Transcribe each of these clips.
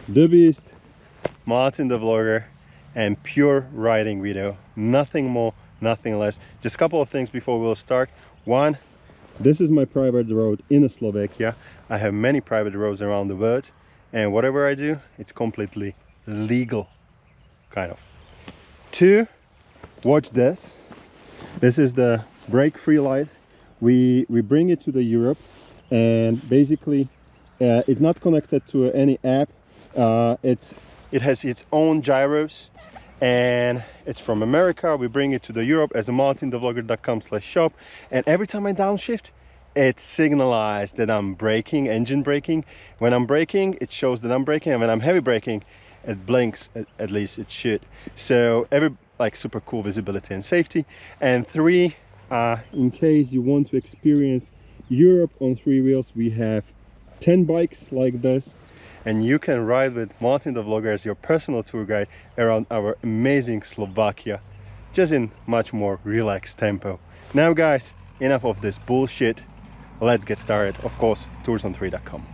the beast, Martin the Vlogger, and pure riding video. Nothing more, nothing less. Just a couple of things before we'll start. One, this is my private road in Slovakia. I have many private roads around the world, and whatever I do, it's completely legal, kind of. Two, watch this. This is the brake-free light. We bring it to the Europe, and basically it's not connected to any app. It has its own gyros, and it's from America. We bring it to the Europe as a MartinTheVlogger.com/shop, and every time I downshift, it signalizes that I'm braking, engine braking. When I'm braking, it shows that I'm braking, and when I'm heavy braking, it blinks. At least it should. So super cool visibility and safety. And three, in case you want to experience Europe on 3 wheels, we have 10 bikes like this, and you can ride with Martin the Vlogger as your personal tour guide around our amazing Slovakia, just in much more relaxed tempo. Now guys, enough of this bullshit. Let's get started. Of course, toursonthread.com.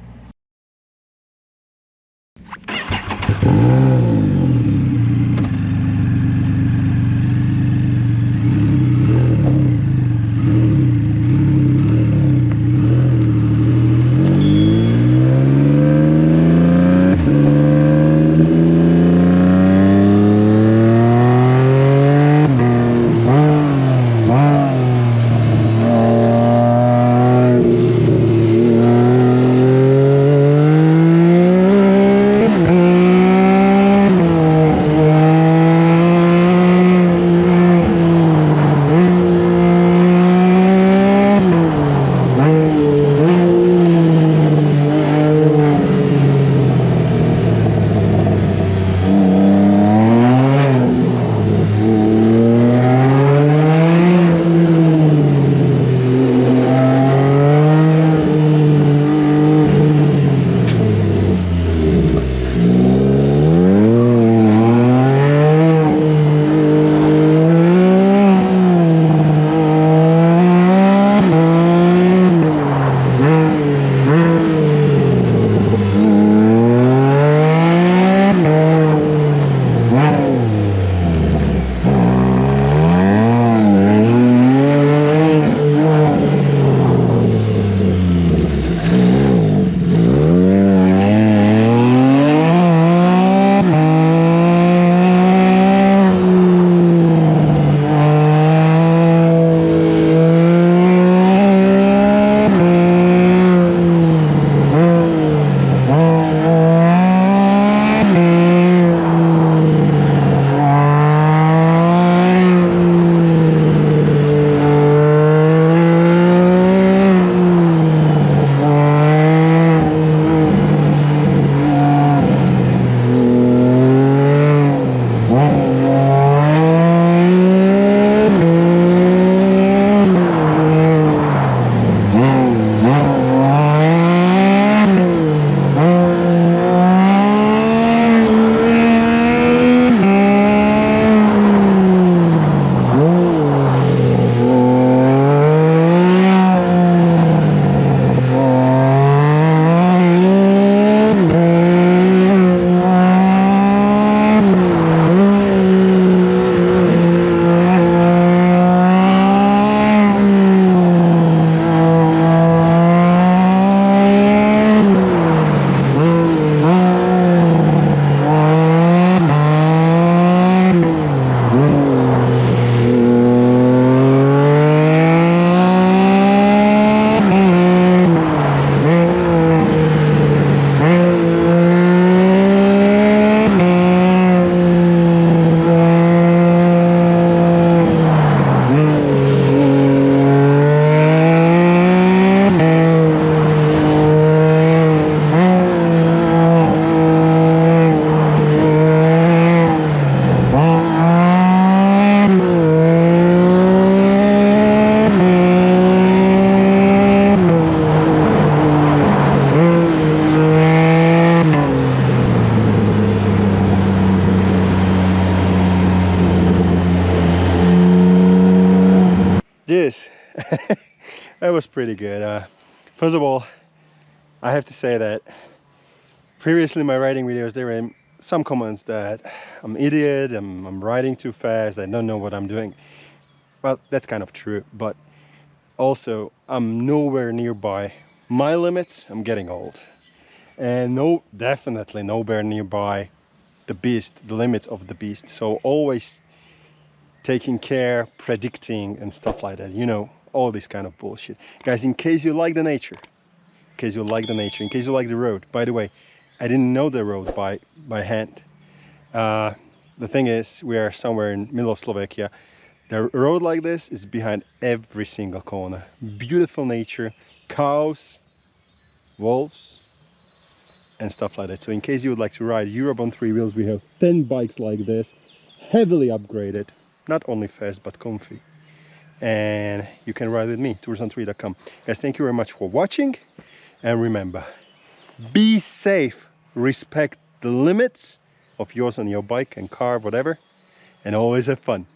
Jeez, that was pretty good. First of all, I have to say that Previously in my riding videos there were some comments that I'm idiot, I'm riding too fast, I don't know what I'm doing. Well, that's kind of true, but also I'm nowhere nearby my limits. I'm getting old, and definitely nowhere nearby the beast, the limits of the beast. So always taking care, predicting and stuff like that, you know, all this kind of bullshit. Guys, in case you like the nature, in case you like the road, by the way, I didn't know the road by hand. The thing is, we are somewhere in middle of Slovakia. The road like this is behind every single corner. Beautiful nature, cows, wolves and stuff like that. So in case you would like to ride Europe on 3 wheels, we have 10 bikes like this, heavily upgraded, not only fast but comfy. And you can ride with me, toursont3.com. Guys, thank you very much for watching, and remember, be safe, respect the limits of yours on your bike and car, whatever, and always have fun.